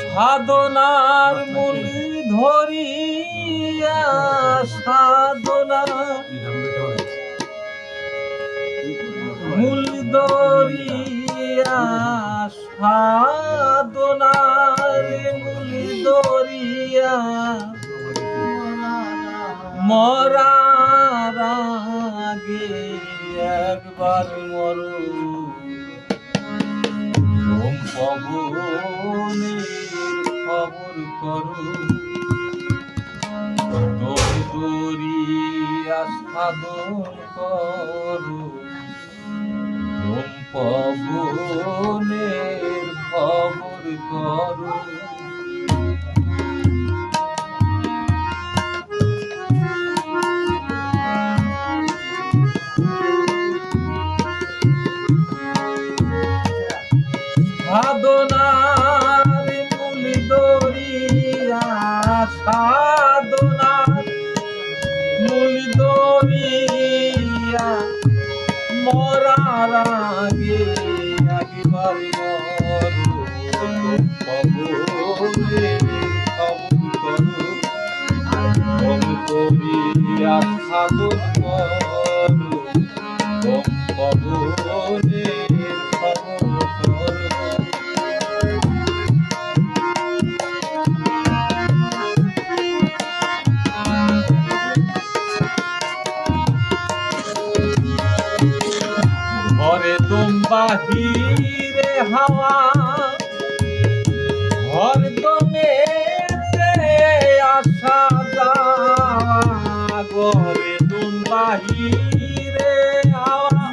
সাধনার মূল ধরিয়া সাধনা মূল ধরিয়া সাধনার মূল ধরিয়া মরার আগে একবার মরো পবনের খবর করো দরিয়া সাধন করো পবনের খবর করো সাধনার মূল ধরিয়া সাধনার মূল ধরিয়া মরার আগে একবার মরো পবনের খবর করো করিয়া সাধন করো পবনের খবর করো ঘরে তুম বাহিরে হাওয়া ঘর দমেতে আসা যাওয়া ঘরে তুম বাহিরে হাওয়া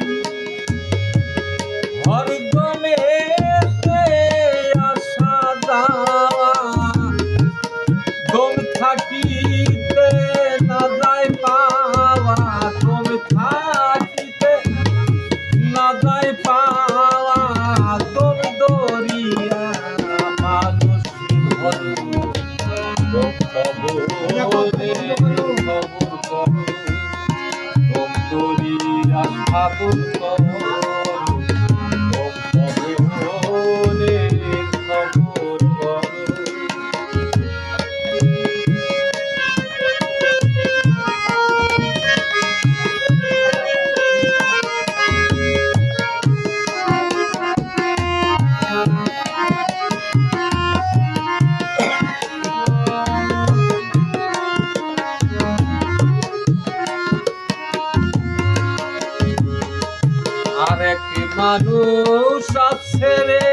ঘর দমেতে আসা যাওয়া দম থাকিতে না যায় পাওয়া দম থাকিতে না যায় পাওয়া তোর দরিয়া মানুষ খবরের খবর করো তোম দরিয়া সাধন করো খবরের খবর করো আরেক মানুষ আছে রে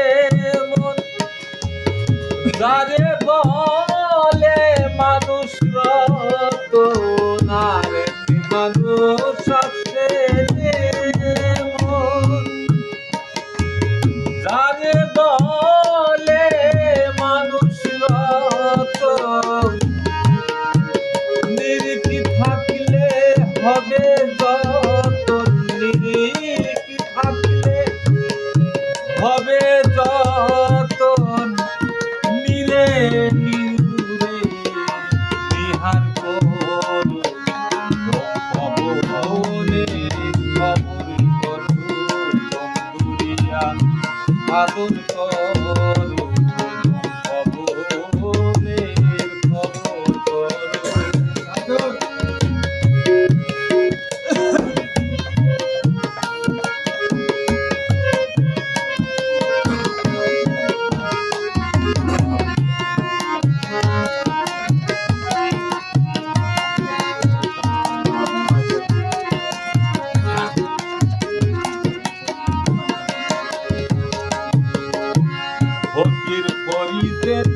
মন যারে বলে মানুষ রতন আরেক মানুষ আছে রে মন যারে বলে মানুষ রতন নিরিখি থাকলে হবে যতন নিরিখি থাকলে হবে যতন নিরে নিরে বিহার করো পবনের খবর করো দুরিয়া সাধন করো পবনের খবর করো ফকির ফরিদের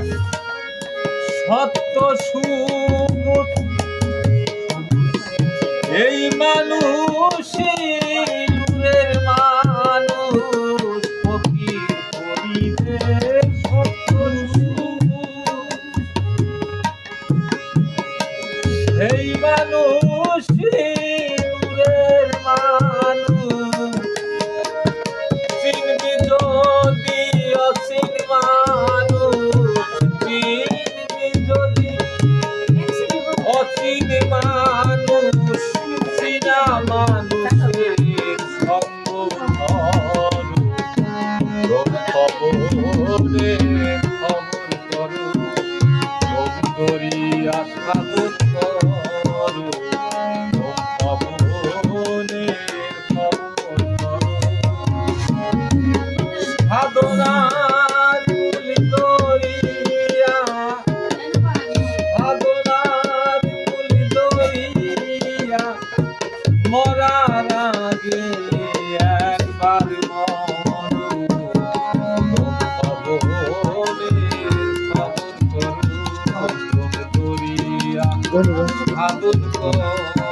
সত্য সুবোধ এই মানুষই দূরের মানুষ ফকির ফরিদের সত্য সুবোধ এই মানুষই দূরের মানুষ চিনবি যদি অচিন মানুষ চিনবি যদি খবরে খবর করো করিয়া সাধন করো খবরে খবর করো সাধনার কুলি দরিয়া সাধনার কুলি দরিয়া মরার আগে একবার মরো খবরে খবর করো দরিয়া সাধন করো